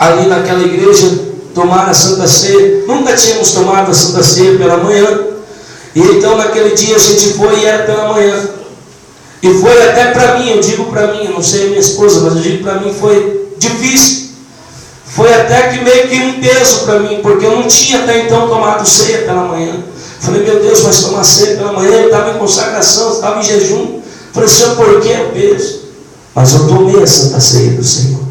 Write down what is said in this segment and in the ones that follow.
ali naquela igreja, tomar a Santa Ceia. Nunca tínhamos tomado a Santa Ceia pela manhã. E então naquele dia a gente foi e era pela manhã. E foi até para mim, eu digo para mim, eu não sei a minha esposa, mas eu digo para mim, foi difícil. Foi até que meio que um peso para mim, porque eu não tinha até então tomado ceia pela manhã. Falei, meu Deus, mas tomar ceia pela manhã, eu estava em consagração, eu estava em jejum. Falei, Senhor, por que o peso? Mas eu tomei a Santa Ceia do Senhor.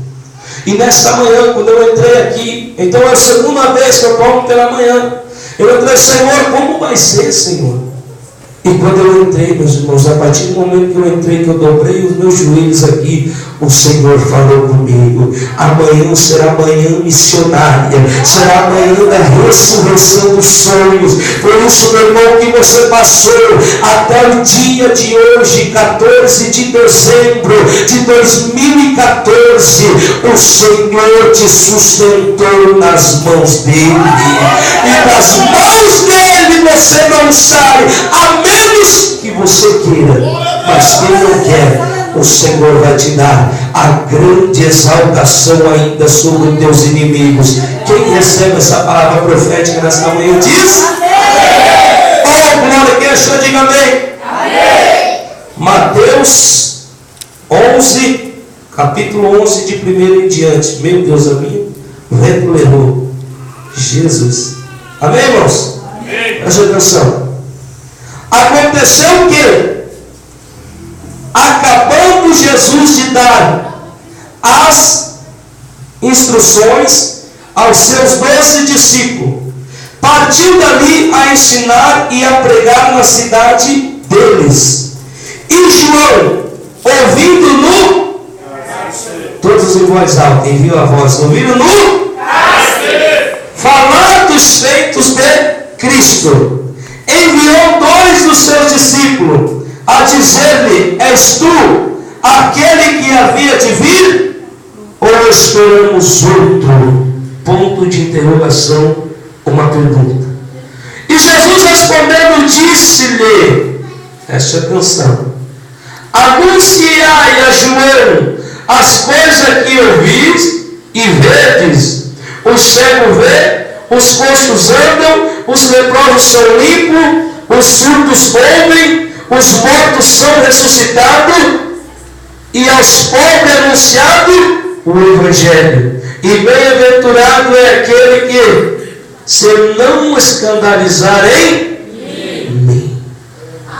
E nesta manhã, quando eu entrei aqui, então é a segunda vez que eu tomo pela manhã. Eu entrei, Senhor, como vai ser, Senhor? E quando eu entrei, meus irmãos, a partir do momento que eu entrei, que eu dobrei os meus joelhos aqui, o Senhor falou comigo. Amanhã será manhã missionária, será manhã da ressurreição dos sonhos. Por isso, meu irmão, que você passou até o dia de hoje, 14 de dezembro de 2014, o Senhor te sustentou nas mãos dele. E das mãos dele você não sai, a menos que você queira. Mas quem não quer, o Senhor vai te dar a grande exaltação ainda sobre os teus inimigos. Quem recebe essa palavra profética nesta manhã diz: amém. Oh, glória, quem achou, diga amém. Amém. Mateus 11, capítulo 11, de 1 em diante. Meu Deus, a minha vento levou Jesus. Amém, irmãos? Amém. Presta atenção. Aconteceu o que? Acabando Jesus de dar as instruções aos seus 12 discípulos, partiu dali a ensinar e a pregar na cidade deles. E João, ouvindo no... Todos em voz alta, enviou a voz. Ouvindo no... falar dos feitos de Cristo, enviou 2 dos seus discípulos a dizer-lhe: és tu aquele que havia de vir, ou esperamos outro? Ponto de interrogação, uma pergunta. E Jesus respondendo disse-lhe, preste atenção: anunciai a João as coisas que ouvis e vedes. O cego vê, os coxos andam, os leprosos são limpos, os surdos ouvem, os mortos são ressuscitados, e aos pobres anunciado o Evangelho. E bem-aventurado é aquele que se não escandalizar em mim.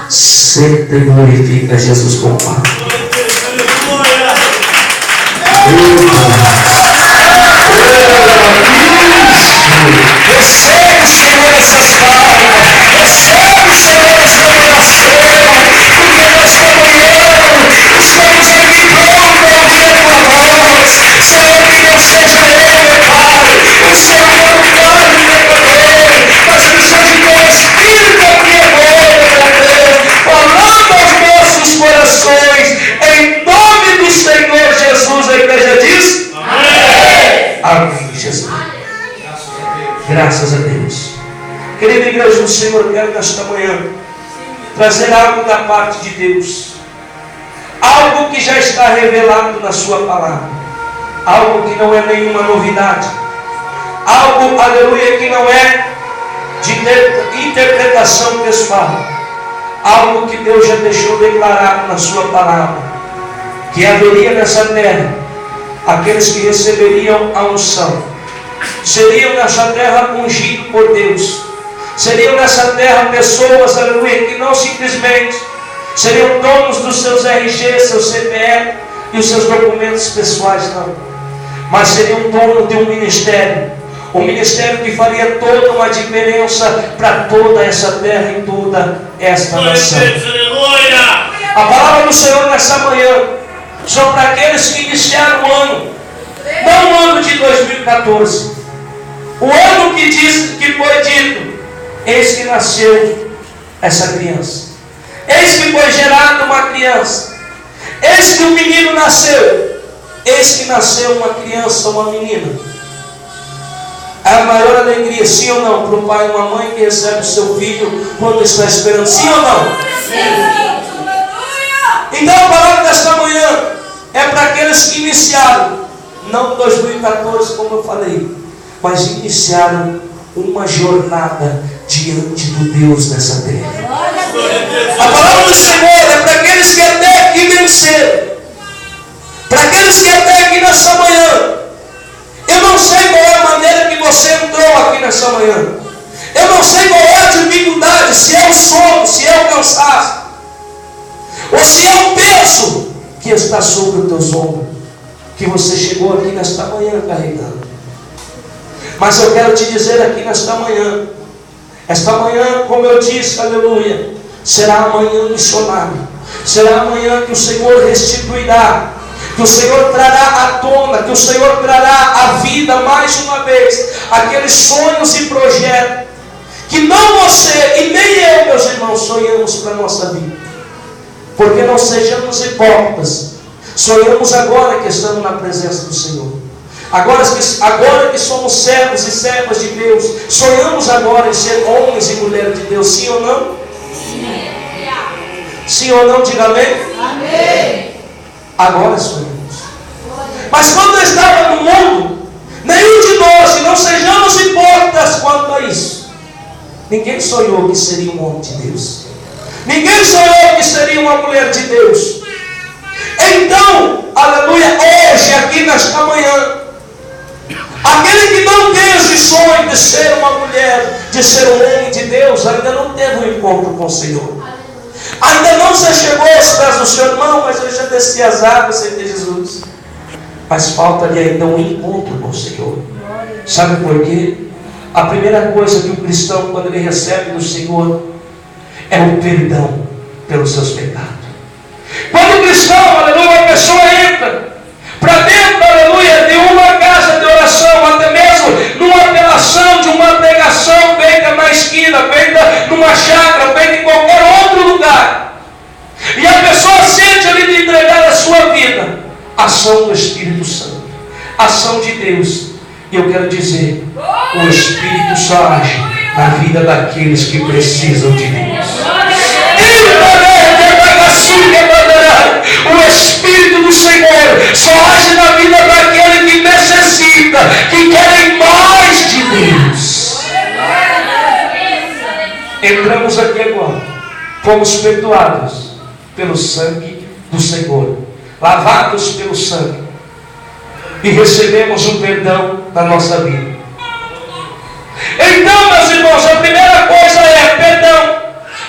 Sempre glorifica Jesus com palavra. Recebe, Senhor, essas palavras. Recebe, Senhor, esta oração. Porque nesta manhã estamos aqui prontos para ouvir a tua voz. Senhor, que não seja eu, meu Pai, o Senhor humano e pecador, mas que seja o teu Espírito aqui agora, meu Deus, falando aos nossos corações, em nome do Senhor Jesus. A igreja diz: amém. Amém, Jesus. Graças a Deus. Querida igreja do Senhor, eu quero nesta manhã trazer algo da parte de Deus, algo que já está revelado na sua palavra, algo que não é nenhuma novidade, algo, aleluia, que não é de interpretação pessoal, algo que Deus já deixou declarado na sua palavra, que haveria nessa terra aqueles que receberiam a unção, seriam nessa terra ungidos por Deus, seriam nessa terra pessoas, aleluia, que não simplesmente seriam donos dos seus RG, seu CPF e os seus documentos pessoais, não, mas seriam donos de um ministério que faria toda uma diferença para toda essa terra e toda esta nação. A palavra do Senhor nessa manhã são para aqueles que iniciaram o ano, não o ano de 2014, o ano que foi dito: eis que nasceu essa criança, eis que foi gerada uma criança, eis que um menino nasceu, eis que nasceu uma criança, uma menina. É a maior alegria, sim ou não, para um pai e uma mãe que recebe o seu filho quando está esperando, sim ou não? Sim. Então a palavra desta manhã é para aqueles que iniciaram não 2014 como eu falei, mas iniciaram uma jornada diante do Deus nessa terra. A palavra do Senhor é para aqueles que até aqui venceram, para aqueles que até aqui nessa manhã. Eu não sei qual é a maneira que você entrou aqui nessa manhã. Eu não sei qual é a dificuldade, se é o sono, se é o cansaço, ou se é o peso que está sobre os teus ombros, que você chegou aqui nesta manhã carregando. Mas eu quero te dizer aqui nesta manhã, esta manhã, como eu disse, aleluia, será amanhã missionário, será amanhã que o Senhor restituirá, que o Senhor trará à tona, que o Senhor trará à vida mais uma vez aqueles sonhos e projetos que não você e nem eu, meus irmãos, sonhamos para a nossa vida. Porque não sejamos hipócritas, sonhamos agora que estamos na presença do Senhor. Agora que somos servos e servas de Deus, sonhamos agora em ser homens e mulheres de Deus, sim ou não? Sim. Sim ou não? Diga amém. Amém. Agora sonhamos. Mas quando eu estava no mundo, nenhum de nós, e não sejamos hipócritas quanto a isso, ninguém sonhou que seria um homem de Deus. Ninguém sonhou que seria uma mulher de Deus. Então, aleluia, hoje, aqui nesta manhã, aquele que não tem esse sonho de ser uma mulher, de ser um homem de Deus, ainda não teve um encontro com o Senhor. Ainda não se chegou aos pés do seu irmão, mas eu já desci as águas sem ter Jesus. Mas falta-lhe ainda um encontro com o Senhor. Sabe por quê? A primeira coisa que o cristão, quando ele recebe do Senhor, é o perdão pelos seus pecados. Quando o cristão, aleluia, a pessoa entra para dentro, aleluia, de uma casa de oração, até mesmo numa apelação de uma pregação feita na esquina, feita numa chácara, feita em qualquer outro lugar, e a pessoa sente ali de entregar a sua vida, ação do Espírito Santo, ação de Deus. E eu quero dizer, o Espírito só age na vida daqueles que precisam de Deus. O Espírito do Senhor só age na vida daquele que necessita, que quer mais de Deus. Entramos aqui agora, fomos perdoados pelo sangue do Senhor, lavados pelo sangue, e recebemos um perdão na nossa vida. Então, meus irmãos, a primeira coisa é perdão,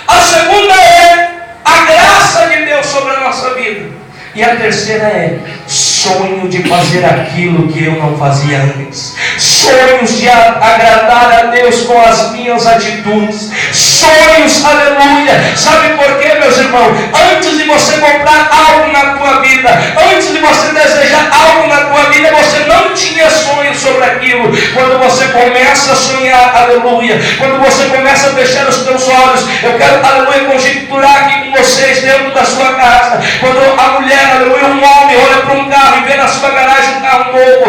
a segunda é a graça de Deus sobre a nossa vida, e a terceira é sonho de fazer aquilo que eu não fazia antes, sonhos de agradar a Deus com as minhas atitudes, sonhos, aleluia. Sabe por quê, meus irmãos? Antes de você comprar algo na tua vida, antes de você desejar algo na tua vida, você não tinha sonho sobre aquilo. Quando você começa a sonhar, aleluia, quando você começa a fechar os teus olhos, eu quero, aleluia, conjecturar aqui com vocês dentro da sua casa. Quando a mulher, aleluia, um homem olha para um carro e vê na sua garagem um carro novo,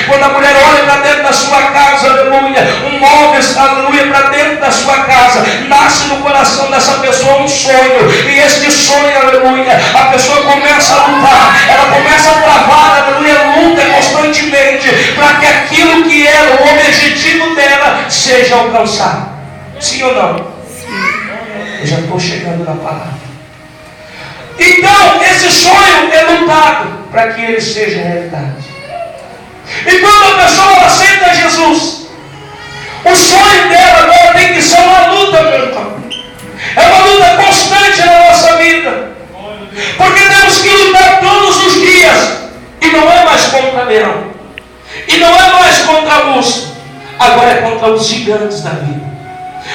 quando a mulher olha para dentro da sua casa, aleluia, um móvel, aleluia, para dentro da sua casa, nasce no coração dessa pessoa um sonho, e este sonho, aleluia, a pessoa começa a lutar, ela começa a travar, aleluia, luta constantemente para que aquilo que era o objetivo dela seja alcançado. Sim ou não? Eu já estou chegando na palavra. Então, esse sonho é lutado para que ele seja realidade. E quando a pessoa aceita Jesus, o sonho dela agora tem que ser uma luta, meu irmão. É uma luta constante na nossa vida. Porque temos que lutar todos os dias. E não é mais contra leão. E não é mais contra a urso. Agora é contra os gigantes da vida.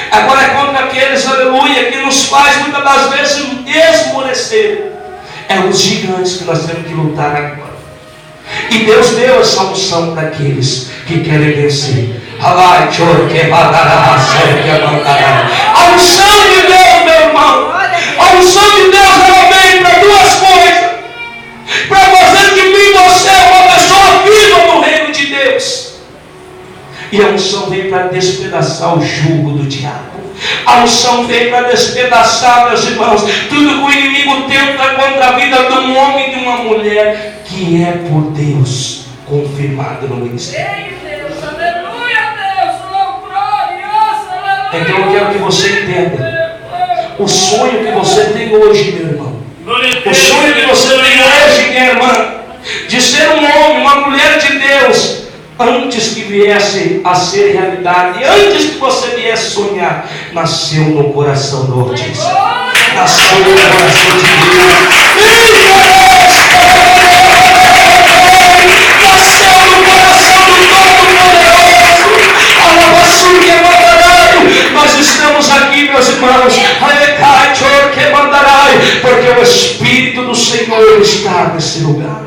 Agora é contra aqueles, aleluia, que nos faz muitas das vezes esmorecer. É os gigantes que nós temos que lutar agora. E Deus deu essa unção para aqueles que querem vencer. A unção de Deus, meu irmão, a unção de Deus, ela vem para duas coisas: para fazer de mim você uma pessoa viva no reino de Deus. E a unção vem para despedaçar o jugo do diabo. A unção vem para despedaçar, meus irmãos, tudo que o inimigo tenta contra a vida de um homem e de uma mulher que é por Deus confirmado no ministério. Então eu quero que você entenda o sonho que você tem hoje, meu irmão. O sonho que você tem hoje, minha irmã, de ser um homem, uma mulher de Deus, antes que viesse a ser realidade, antes que você viesse sonhar, nasceu no coração do Altíssimo, nasceu no coração de Deus, nasceu no coração do Todo-Poderoso. Nós estamos aqui, meus irmãos, porque o Espírito do Senhor está nesse lugar.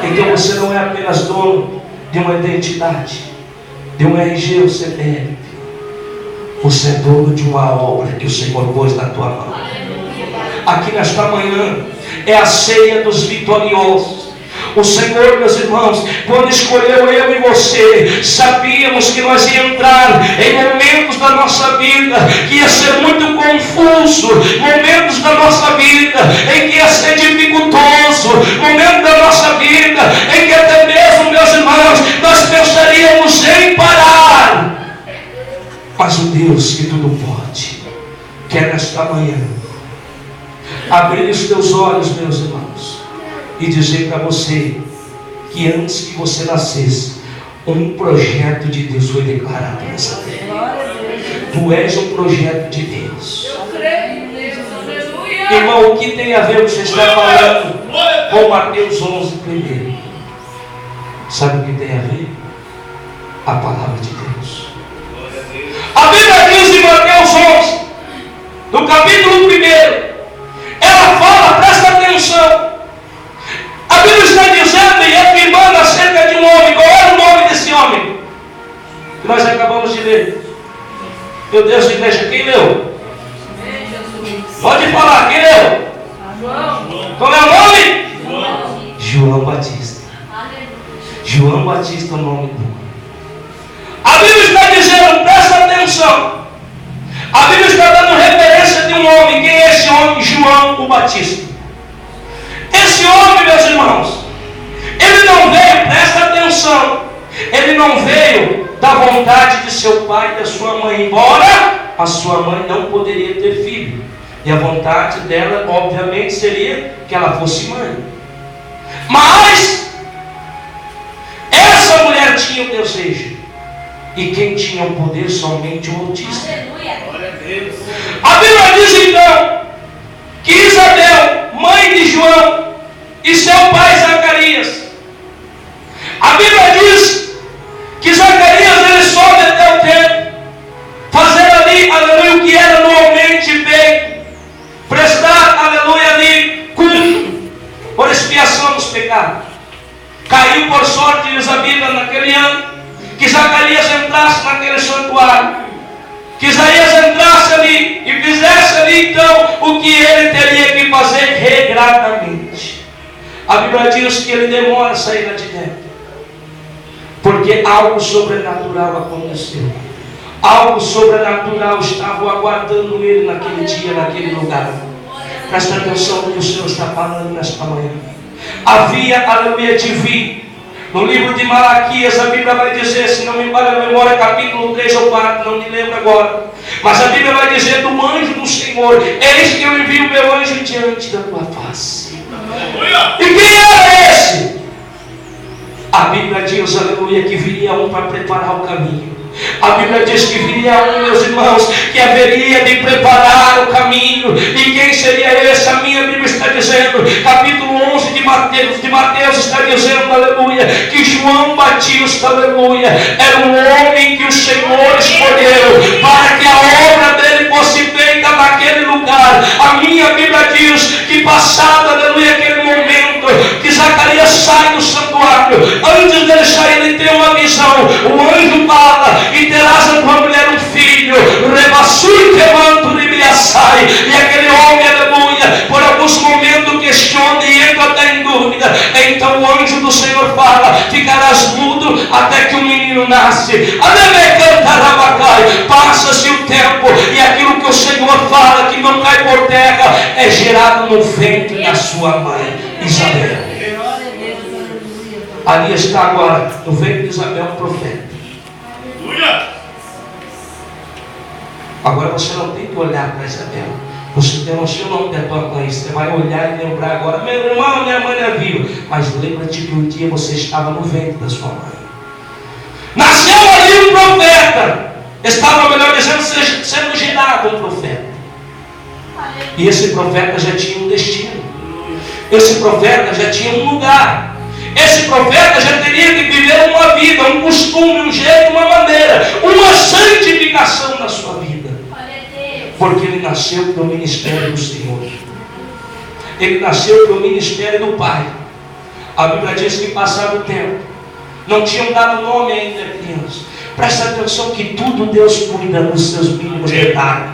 Então você não é apenas dono de uma identidade, de um RG ou CPF. Você é dono de uma obra que o Senhor pôs na tua mão. Aqui nesta manhã é a ceia dos vitoriosos. O Senhor, meus irmãos, quando escolheu eu e você, sabíamos que nós íamos entrar em momentos da nossa vida que ia ser muito confuso, momentos da nossa vida em que ia ser dificultoso, momentos da nossa vida em que até mesmo, meus irmãos, nós pensaríamos em parar. Mas o Deus que tudo pode, quer nesta manhã abrir os teus olhos, meus irmãos, e dizer para você que antes que você nascesse, um projeto de Deus foi declarado nessa terra. Tu és um projeto de Deus. Irmão, o que tem a ver o que você está falando com Mateus 11 primeiro? Sabe o que tem a ver? A palavra de Deus. A Bíblia diz em Mateus 11, no capítulo 1, ela fala, presta atenção. A Bíblia está dizendo e afirmando acerca de um homem. Qual era o nome desse homem? Que nós acabamos de ler. Meu Deus, igreja, quem leu? Pode falar, quem leu? Qual é o nome? João Batista. João Batista é o nome do homem. A Bíblia está dizendo, presta atenção. A Bíblia está dando referência de um homem. Quem é esse homem? João o Batista. Esse homem, meus irmãos, ele não veio, presta atenção, ele não veio da vontade de seu pai e da sua mãe, embora a sua mãe não poderia ter filho, e a vontade dela, obviamente, seria que ela fosse mãe. Mas essa mulher tinha o desejo, e quem tinha o poder somente o Altíssimo. A Bíblia diz então que Isabel, mãe de João, e seu pai Zacarias, a Bíblia diz que Zacarias ele sobe até o templo, fazer ali, aleluia, o que era normalmente feito, prestar, aleluia, ali culto por expiação dos pecados. Caiu por sorte, diz a Bíblia, naquele ano, que Zacarias entrasse naquele santuário, que Isaías entrasse ali e fizesse ali então o que ele teria que fazer regradamente. A Bíblia diz que ele demora a sair lá de dentro, porque algo sobrenatural aconteceu. Algo sobrenatural estava aguardando ele naquele dia, naquele lugar. Presta atenção no que o Senhor está falando nesta manhã. Havia, aleluia, divino. No livro de Malaquias, a Bíblia vai dizer, se não me falha a memória, capítulo 3 ou 4, não me lembro agora. Mas a Bíblia vai dizer do anjo do Senhor: eis que eu envio o meu anjo diante da tua face. E quem era esse? A Bíblia diz, aleluia, que viria um para preparar o caminho. A Bíblia diz que viria um, meus irmãos, que haveria de preparar o caminho. E quem seria esse? A minha Bíblia está dizendo, capítulo 11 de Mateus está dizendo, aleluia, que João Batista, aleluia, era um homem que o Senhor escolheu para que a obra dele fosse feita naquele lugar. A minha Bíblia diz que passado, aleluia, aquele momento que Zacarias sai do santuário, antes dele sair ele tem uma visão. O anjo fala: e terás a tua mulher um filho, rebassui quemanto de sai. E aquele homem, aleluia, por alguns momentos questiona e entra até em dúvida. Então o anjo do Senhor fala: ficarás mudo até que o menino nasce. Passa-se o tempo e aquilo que o Senhor fala que não cai por terra é gerado no ventre da sua mãe. E Isabel. Ali está agora, no ventre de Isabel, um profeta. Agora você não tem que olhar para Isabel. Você tem o nome da tua mãe. Você vai olhar e lembrar agora: meu irmão, minha mãe é viva. Mas lembra-te que um dia você estava no ventre da sua mãe. Nasceu ali um profeta. Estava, melhor dizendo, sendo gerado um profeta. E esse profeta já tinha um destino. Esse profeta já tinha um lugar. Esse profeta já teria que viver uma vida, um costume, um jeito, uma maneira, uma santificação na sua vida. Porque ele nasceu para o ministério do Senhor. Ele nasceu para o ministério do Pai. A Bíblia diz que passado o tempo, não tinham dado nome ainda à criança. Presta atenção que tudo Deus cuida nos seus mínimos detalhes.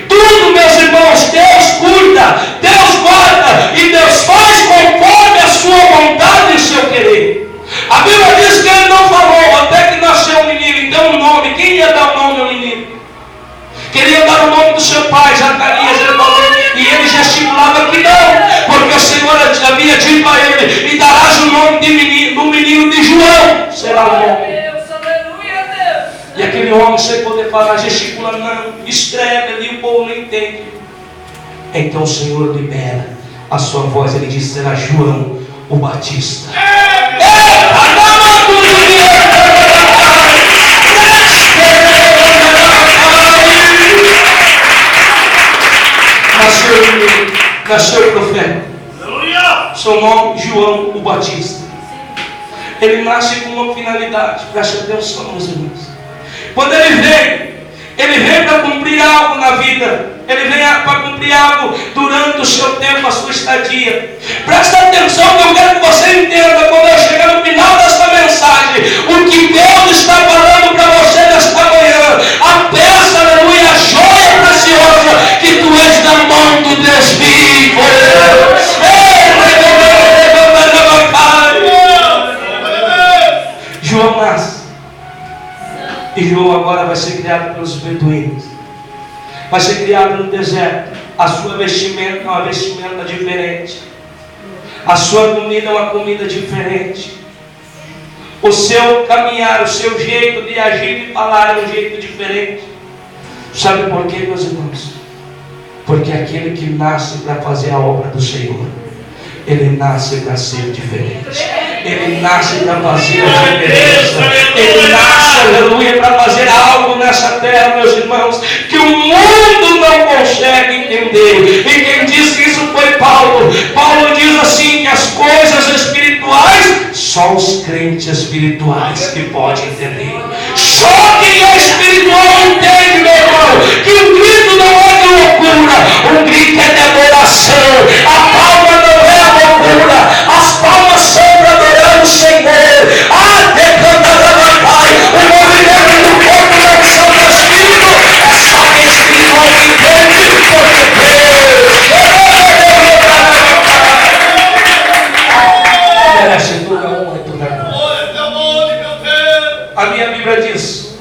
Tudo, meus irmãos, Deus cuida, Deus guarda e Deus faz conforme a sua vontade e o seu querer. A Bíblia diz que ele não falou até que nasceu o menino. Então o nome, quem ia dar o nome ao menino? Queria dar o nome do seu pai, Zacarias, e ele gesticulava que não, porque o Senhor havia dito a ele: e darás o nome do menino de João, será o nome. E aquele homem, sem poder falar, gesticula, não, escreve ali, o povo não entende. Então o Senhor libera a sua voz, ele diz: será João o Batista. Nasceu o profeta. Seu nome, João o Batista. Ele nasce com uma finalidade. Preste atenção, meus irmãos. Quando ele vem para cumprir algo na vida. Ele vem para cumprir algo durante o seu tempo, a sua estadia. Presta atenção que eu quero que você entenda, quando eu chegar no final desta mensagem, o que Deus está falando para você nesta manhã. A peça, aleluia, a joia preciosa que tu és na mão do Deus vivo. João nasce. E João agora vai ser criado pelos beduínos. Vai ser criado no deserto. A sua vestimenta é uma vestimenta diferente. A sua comida é uma comida diferente. O seu caminhar, o seu jeito de agir e falar é um jeito diferente. Sabe por quê, meus irmãos? Porque aquele que nasce para fazer a obra do Senhor, ele nasce para ser diferente. Ele nasce para fazer a diferença. Ele nasce, aleluia, para fazer algo nessa terra, meus irmãos, que o mundo não consegue entender. E quem disse isso foi Paulo. Paulo diz assim, que as coisas espirituais, só os crentes espirituais que podem entender. Só quem é espiritual entende, meu irmão, que o grito não é de loucura, o grito é de adoração. A palma não é a loucura, as palmas são para adorar o Senhor. O movimento do corpo da ação do Espírito é só quem é espiritual que entende, porque Deus merece toda a honra e toda a glória. A minha Bíblia diz: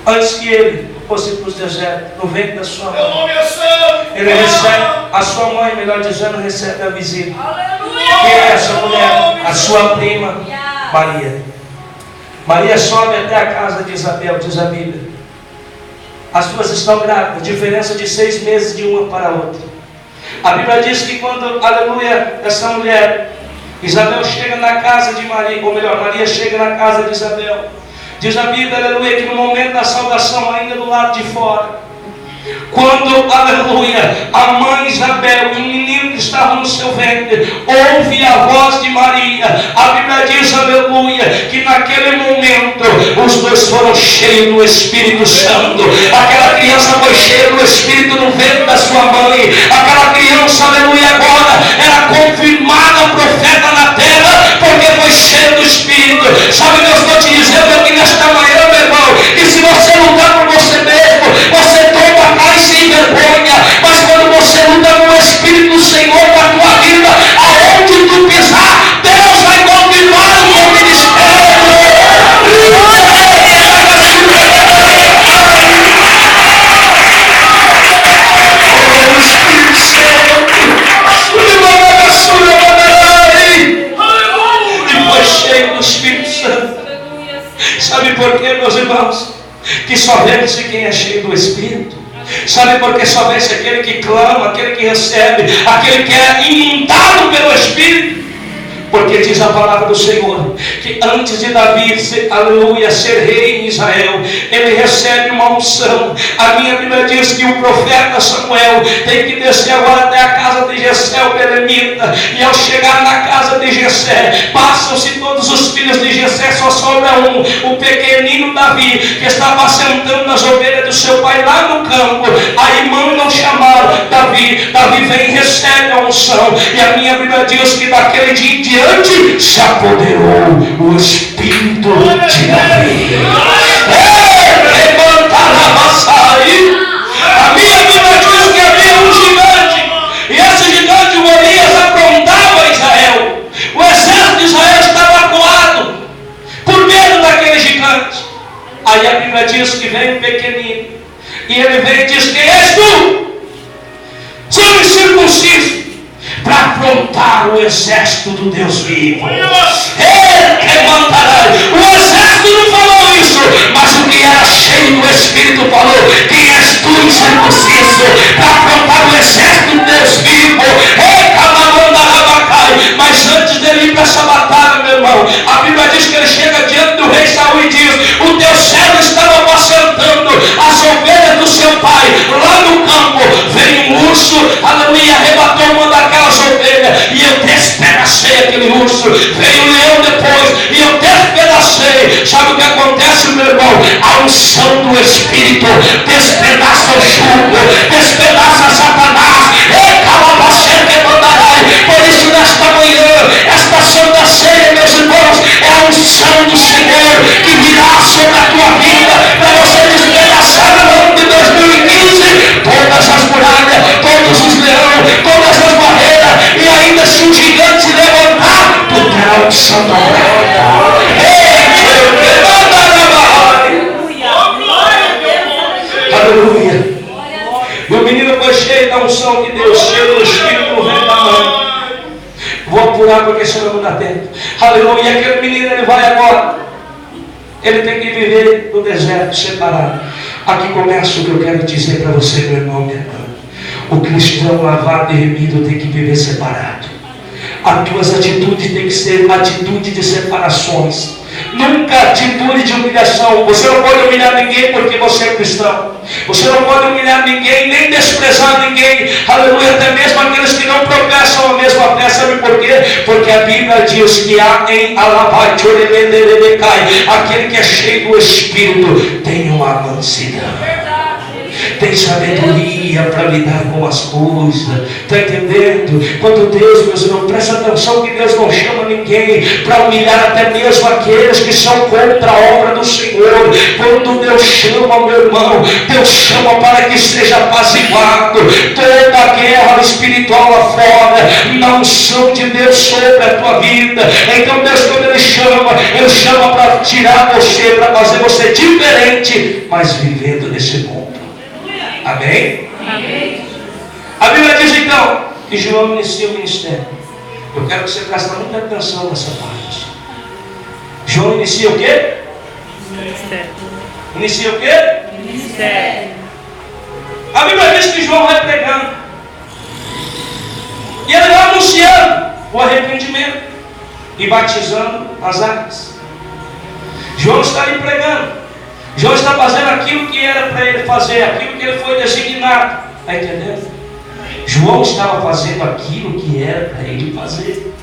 antes que ele fosse para os desertos, no ventre da sua mãe, ele recebe, a sua mãe, melhor dizendo, recebe a visita. Quem é essa mulher? A sua prima Maria. Maria sobe até a casa de Isabel, diz a Bíblia. As duas estão grávidas, diferença de 6 meses de uma para a outra. A Bíblia diz que quando, aleluia, essa mulher, Isabel chega na casa de Maria, ou melhor, Maria chega na casa de Isabel. Diz a Bíblia, aleluia, que no momento da salvação, ainda do lado de fora, quando, aleluia, a mãe Isabel e o menino que estava no seu ventre ouve a voz de Maria, a Bíblia diz, aleluia, que naquele momento os dois foram cheios do Espírito Santo. Aquela criança foi cheia do Espírito no ventre da sua mãe. Aquela criança, aleluia, agora era confirmada profeta na terra, porque foi cheia do Espírito. Sabe o que eu estou te dizendo aqui nesta manhã, meu irmão? Que se você lutar por você mesmo, você toma cai sem vergonha, mas quando você luta com o Espírito do Senhor na tua vida, aonde tu pisar, Deus vai confirmar o teu ministério. O Espírito Santo, quê, meus irmãos? Que só vence quem é cheio do Espírito. Sabe por que só vence aquele que clama, aquele que recebe, aquele que é inundado pelo Espírito? Porque diz a palavra do Senhor que antes de Davi, aleluia, ser rei em Israel, ele recebe uma unção. A minha Bíblia diz que o profeta Samuel tem que descer agora até a casa de Jessé, o belemita, e ao chegar na casa de Jessé, passam-se todos os filhos de Jessé, só sobra um, o pequenino Davi, que está apacentando as ovelhas do seu pai lá no campo. Aí mandam chamar Davi. Davi vem e recebe a unção, e a minha Bíblia diz que daquele dia em diante se apoderou o Espírito de Davi. A minha Bíblia diz que havia um gigante, e esse gigante, Golias, aprontava Israel. O exército de Israel estava acuado por medo daquele gigante. Aí a Bíblia diz que vem um pequenino, e ele vem e diz: quem és tu? Sou incircunciso, para afrontar o exército do Deus vivo. O exército não falou isso, mas o que era cheio do Espírito falou: quem és tu, incircunciso, para afrontar o exército do Deus vivo? Mas antes dele ir para essa batalha, meu irmão, a Bíblia diz que ele chega diante do rei Saul e diz: o teu servo estava apacentando as ovelhas do seu pai lá no campo. Veio um urso, aleluia, arrebatou uma daquelas ovelhas, e eu despedacei aquele urso. Veio um leão depois, e eu despedacei. Sabe o que acontece, meu irmão? A unção do Espírito despedaça o jugo, despedaça Satanás. Por isso, nesta manhã, esta santa ceia, meus irmãos, é a unção do Senhor que virá sobre a tua vida, para você despedaçar no ano de 2015 todas as muralhas, todos os leões, todas as barreiras, e ainda se um gigante se levantar, tu terá a unção da glória. Aleluia. E o menino foi cheio da unção de Deus, cheio do Espírito no reino da mãe. Vou apurar porque senão não dá tempo. Aleluia. E aquele menino, ele vai agora. Ele tem que viver no deserto separado. Aqui começa o que eu quero dizer para você, meu irmão, minha irmã. O cristão lavado e remido tem que viver separado. As tuas atitudes têm que ser atitude de separações. Nunca atitude de humilhação. Você não pode humilhar ninguém porque você é cristão. Você não pode humilhar ninguém, nem desprezar ninguém. Aleluia, até mesmo aqueles que não professam a mesma fé. Sabe por quê? Porque a Bíblia diz que há em Alabate, aquele que é cheio do Espírito tem uma mansidão, tem sabedoria para lidar com as coisas. Está entendendo? Quando Deus, meus irmãos, presta atenção que Deus não chama ninguém para humilhar até mesmo aqueles que são contra a obra do Senhor. Quando Deus chama, meu irmão, Deus chama para que seja apaziguado toda a guerra espiritual lá fora, na unção de Deus sobre a tua vida. Então Deus, quando Ele chama para tirar você, para fazer você diferente, mas vivendo nesse mundo. Amém? Amém? A Bíblia diz então que João inicia o ministério. Eu quero que você preste muita atenção nessa parte. João inicia o quê? Ministério. Inicia o quê? Ministério. A Bíblia diz que João vai pregando. E ele vai anunciando o arrependimento e batizando as águas. João está ali pregando. João está fazendo aquilo que era para ele fazer, aquilo que ele foi designado. Está entendendo? João estava fazendo aquilo que era para ele fazer.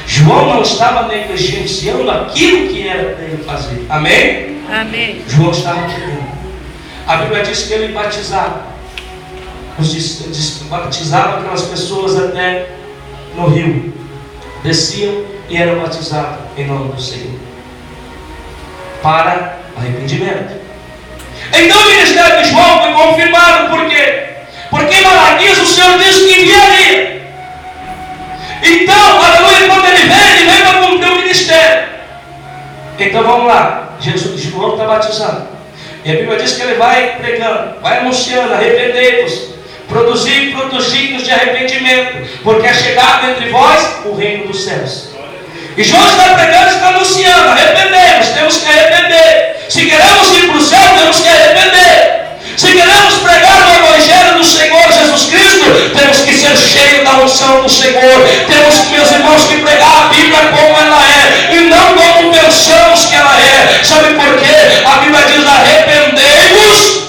João não estava negligenciando aquilo que era para ele fazer. Amém? Amém. João estava pregando. A Bíblia diz que ele batizava. Batizava aquelas pessoas até no rio. Desciam e eram batizados em nome do Senhor. Para arrependimento. Então o ministério de João foi confirmado. Por quê? Porque em Malaquias o Senhor disse que enviaria. Então, aleluia, quando ele vem para cumprir o ministério. Então vamos lá. João está batizando. E a Bíblia diz que ele vai pregando, vai anunciando: arrependei-vos, produzir frutos dignos de arrependimento, porque é chegado entre vós o reino dos céus. E João está pregando, está anunciando: arrependemos, temos que arrepender. Se queremos ir para o céu, temos que arrepender. Se queremos pregar o Evangelho do Senhor Jesus Cristo, temos que ser cheios da unção do Senhor. Temos, meus irmãos, que pregar a Bíblia como ela é, e não como pensamos que ela é. Sabe por quê? A Bíblia diz: arrependei-vos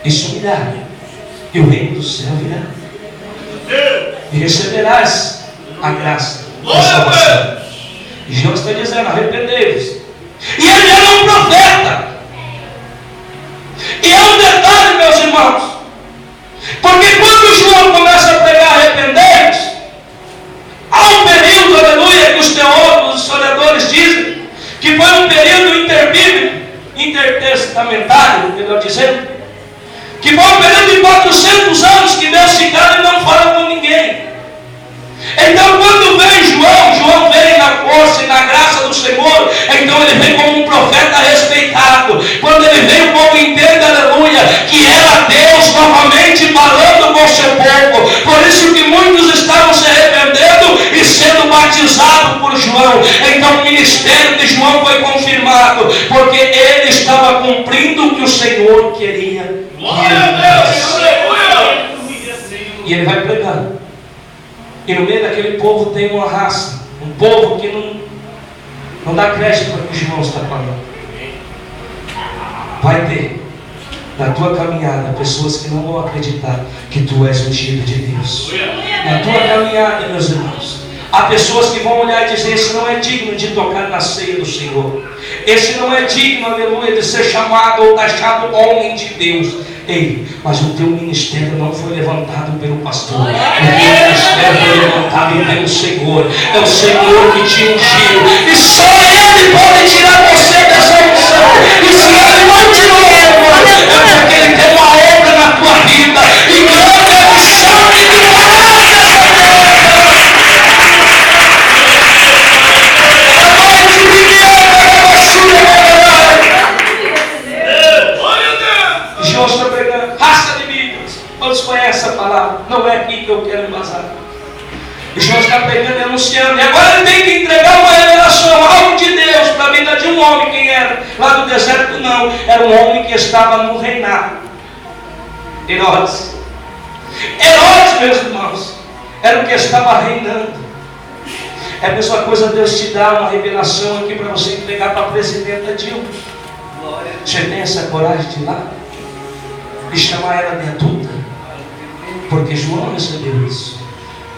e se humilhai, e o reino do céu virá, e receberás a graça da salvação. E João está dizendo: arrependei-vos. E ele era um profeta. E é um detalhe, meus irmãos, porque quando João começa a pregar arrependei-vos, há um período, aleluia, que os teólogos, os historiadores dizem que foi um período interbíblico, intertestamentário, melhor dizendo, que foi um período de 400 anos que Deus se cala e não fala com ninguém. Então quando vem João vem na força e na graça do Senhor. Então ele vem como um profeta respeitado. Quando ele vem, o povo entende, aleluia, que era Deus novamente falando com o seu povo. Por isso que muitos estavam se arrependendo e sendo batizados por João. Então o ministério de João foi confirmado, porque ele estava cumprindo o que o Senhor queria. E ele vai pregando. E no meio daquele povo tem uma raça, um povo que não dá crédito para o que João está falando. Vai ter na tua caminhada pessoas que não vão acreditar que tu és ungido de Deus. Na tua caminhada, meus irmãos, há pessoas que vão olhar e dizer: esse não é digno de tocar na ceia do Senhor. Esse não é digno, aleluia, de ser chamado ou taxado homem de Deus. Ei, mas o teu ministério não foi levantado pelo pastor. O teu ministério foi levantado pelo Senhor. É o Senhor que te ungiu. E só Ele pode tirar você dessa unção. E se Ele não tirou, é porque Ele tem uma obra na tua vida. E grande é a missão que tu farás essa terra. João está pregando, raça de Bíblias. Todos conhecem a palavra. Não é aqui que eu quero embasar. João está pregando e anunciando. E agora ele tem que entregar uma revelação, algo de Deus para a vida de um homem. Quem era? Lá do deserto não. Era um homem que estava no reinado. Herodes. Herodes, meus irmãos, era o que estava reinando. É a mesma coisa Deus te dá uma revelação aqui para você entregar para a presidenta Dilma. Você tem essa coragem de ir lá e chamar ela de adulta? Porque João recebeu isso.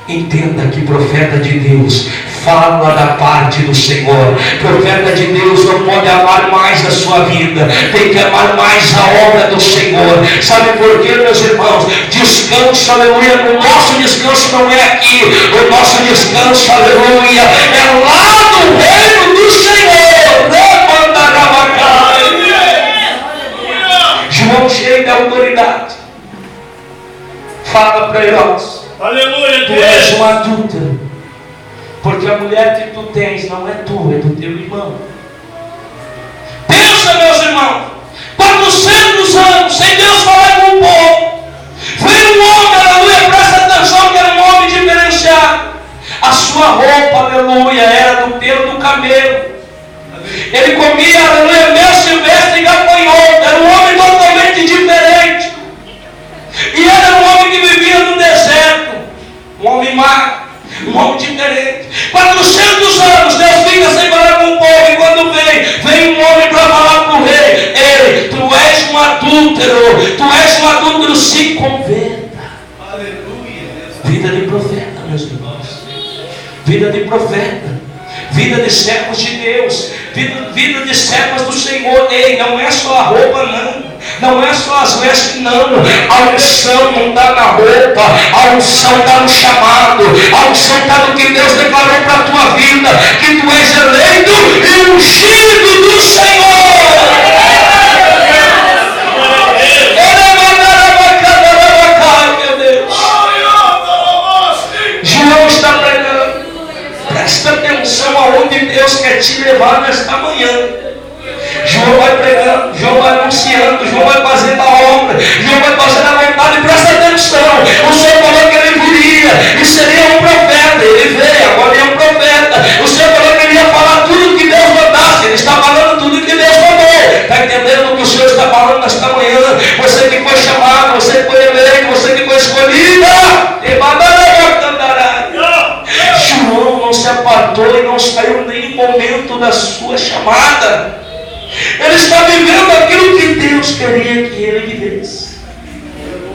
Entenda que profeta de Deus fala da parte do Senhor. Profeta de Deus não pode amar mais a sua vida, tem que amar mais a obra do Senhor. Sabe por quê, meus irmãos? Descanso, aleluia. O nosso descanso não é aqui. O nosso descanso, aleluia, é lá no reino do Senhor. João, cheio de autoridade, fala para Herodes: aleluia, tu és uma adúltera, porque a mulher que tu tens não é tua, é do teu irmão. Pensa, meus irmãos, 400 anos sem Deus falar com o povo. Veio um homem, aleluia, presta atenção, que era um homem diferenciado. A sua roupa, aleluia, era do pelo do camelo. Ele comia, aleluia, mel silvestre e gafanhoto. Era um homem totalmente diferente. E era um homem que vivia no deserto. Um homem magro, um homem diferente. 400 anos Deus fica sem falar com o povo. E quando vem um homem para falar com o rei: ei, tu és um adúltero, tu és um adúltero, se converta. Aleluia. Vida de profeta, meus irmãos. Vida de profeta. Vida de servos de Deus, vida de servas do Senhor. Ei, não é só a roupa, não é só as vestes, não. A unção não está na roupa, a unção está no chamado, a unção está no que Deus declarou para a tua vida, que tu és eleito e ungido do Senhor. Meu Deus. João está pregando. Presta atenção aonde Deus quer te levar nesta manhã. João vai pregando, João vai anunciando, João vai fazendo a obra, João vai fazendo a vontade. Presta atenção. O Senhor falou que ele viria e seria um profeta. Ele veio, agora ele é um profeta. O Senhor falou que ele ia falar tudo que Deus mandasse. Ele está falando tudo que Deus mandou. da sua chamada. Ele está vivendo aquilo que Deus queria que ele vivesse.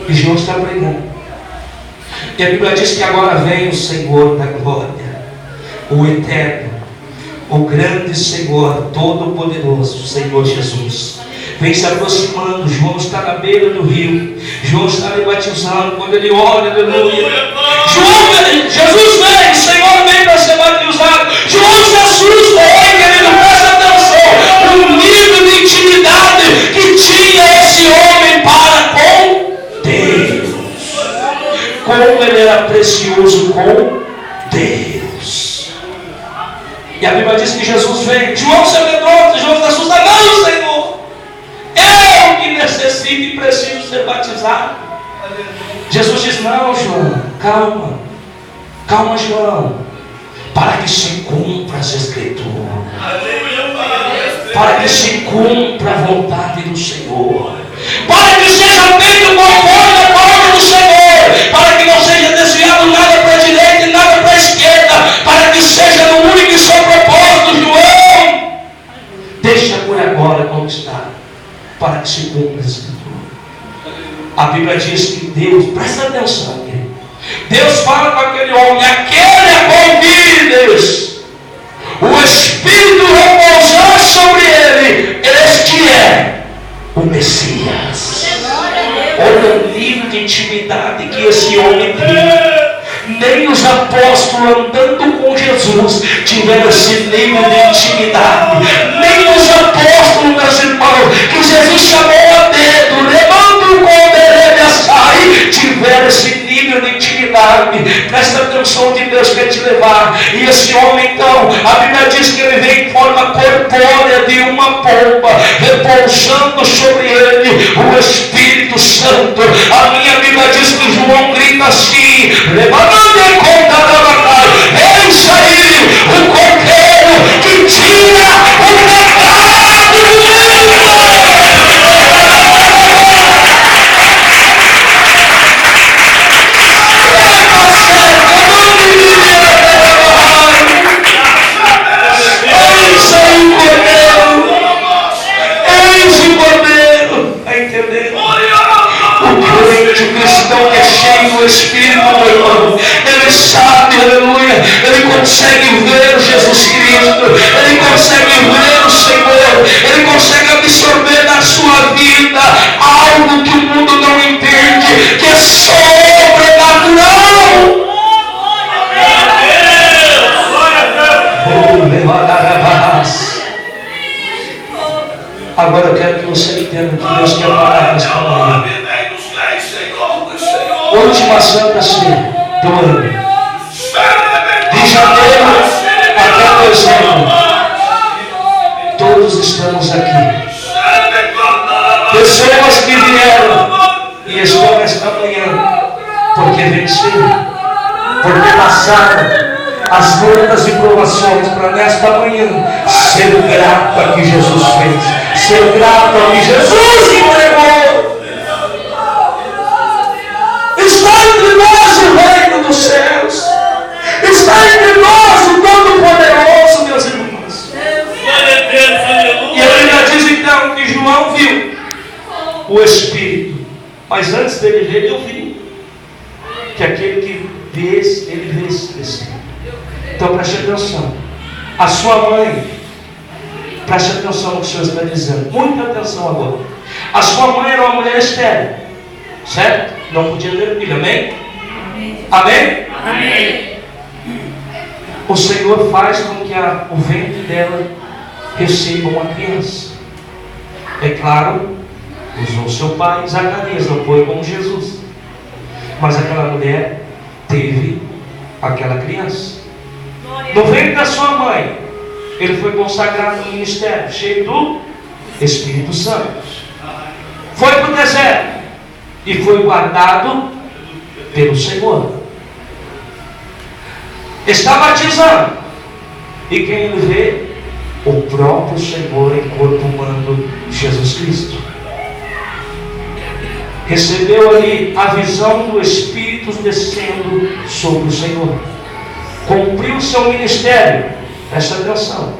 E João está pregando. E a Bíblia diz que agora vem o Senhor da glória, o eterno, o grande Senhor, todo-poderoso, o Senhor Jesus. Vem se aproximando. João está na beira do rio. João está ali batizando. Quando ele olha, aleluia, Jesus vem, o Senhor vem para ser batizado. João se assusta. Oi, querido, presta atenção. O nível de intimidade que tinha esse homem para com Deus. Como ele era precioso com Deus. E a Bíblia diz que Jesus vem. João se amedronta. João se assusta. Não, Senhor, eu que necessito e preciso ser batizado. Jesus diz: não, João, calma, calma, João, para que se cumpra as Escrituras, para que se cumpra a vontade do Senhor, para que seja feito conforme a palavra do Senhor, para que não seja desviado nada para a direita e nada para a esquerda, para que seja no único e só propósito. João, deixa por agora como está, para que se cumpra a Escritura. A Bíblia diz que Deus, presta atenção, querido, Deus fala com aquele homem, aquele a qual vives, o Espírito repousar sobre ele, este é o Messias. Olha o nível de intimidade que esse homem tinha. Nem os apóstolos andando com Jesus tiveram esse nível de intimidade. Nem os apóstolos, meus irmãos, que Jesus chamou a dedo, levando o comer a sair, tiveram esse nível de intimidade. Presta atenção, onde Deus quer te levar. E esse homem, então, a Bíblia diz que ele vem em forma corpórea de uma pomba, repousando sobre ele o Espírito Santo. A minha Bíblia diz que João grita assim: levanta e conta da batalha, eis aí o cordeiro que tira o pecado do mundo. Eis aí o cordeiro, eis o cordeiro. Está entendendo? O crente, o cristão que é cheio do Espírito, meu irmão, ele sabe, aleluia, ele consegue ver Jesus Cristo, ele consegue ver o Senhor, ele consegue absorver na sua vida algo que o mundo não entende, que é sobrenatural. Agora eu quero que você entenda que Deus quer parar nesta manhã. Última Santa Ceia do ano, de janeiro até dezembro, todos estamos aqui. Pessoas que vieram e estão esta manhã porque venceram, porque passaram as lutas e provações, para nesta manhã ser grato a que Jesus fez, ser grato a que Jesus entregou. Está entre nós o reino dos céus, está entre nós o Todo-Poderoso, meus irmãos. E a Bíblia diz então que João viu o Espírito, mas antes dele ver, ele ouviu que aquele que vê, ele vê esse Espírito. Então preste atenção. A sua mãe, preste atenção no que o Senhor está dizendo, muita atenção agora. A sua mãe era uma mulher estéril, certo? Não podia ter filho, amém? Amém? Amém. O Senhor faz com que o ventre dela receba uma criança. É claro, usou seu pai, Zacarias, não foi como Jesus, mas aquela mulher teve aquela criança. No ventre da sua mãe, ele foi consagrado no ministério, cheio do Espírito Santo. Foi para o deserto e foi guardado pelo Senhor. Está batizando. E quem ele vê? O próprio Senhor em corpo humano, Jesus Cristo. Recebeu ali a visão do Espírito descendo sobre o Senhor. Cumpriu o seu ministério. Presta atenção.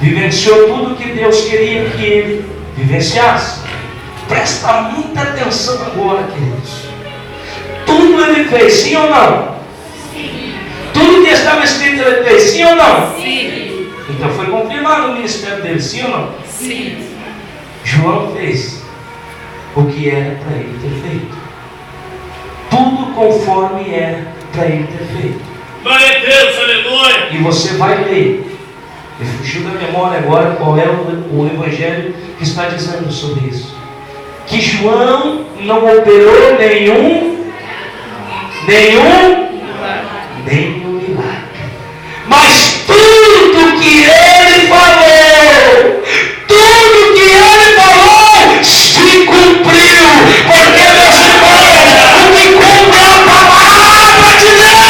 vivenciou tudo que Deus queria que ele vivenciasse. Presta muita atenção agora, queridos. Tudo ele fez, sim ou não? Sim. Tudo que estava escrito ele fez, sim ou não? Sim. Então foi confirmado o ministério dele, sim ou não? Sim. João fez o que era para ele ter feito. Tudo conforme era para ele ter feito. Glória a Deus, aleluia. E você vai ler. Me fugiu da memória agora qual é o evangelho que está dizendo sobre isso. Que João não operou nenhum milagre. Mas tudo que ele falou, se cumpriu. Porque, meus irmãos, o que cumpre é a palavra de Deus.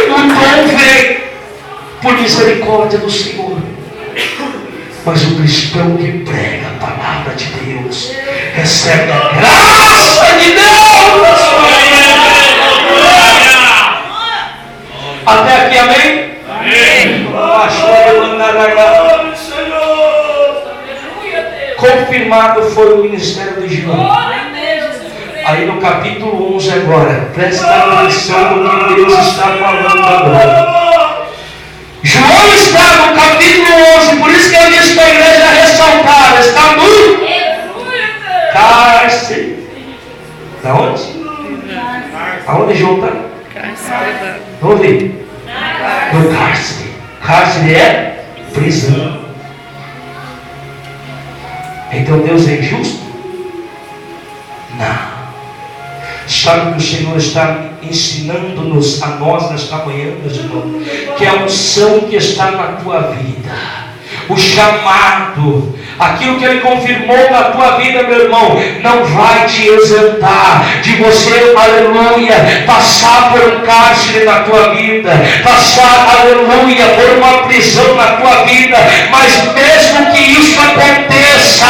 O dom vem por misericórdia do Senhor. Mas o cristão que prega a palavra de Deus recebe a graça de Deus. Até aqui, amém? Amém. Confirmado foi o ministério de João. Aí no capítulo 11 agora, presta atenção no que Deus está falando agora. João está no capítulo 11, por isso que eu disse para a igreja ressaltar, está no cárcere. Da onde? Aonde João está? Vamos ver. No cárcere. Cárcere é prisão. Então Deus é injusto? Não. Sabe o que o Senhor está ensinando-nos a nós nesta manhã, meus irmãos? Que a unção que está na tua vida, o chamado, aquilo que Ele confirmou na tua vida, meu irmão, não vai te isentar de você, aleluia, passar por um cárcere na tua vida, passar, aleluia, por uma prisão na tua vida. Mas mesmo que isso aconteça,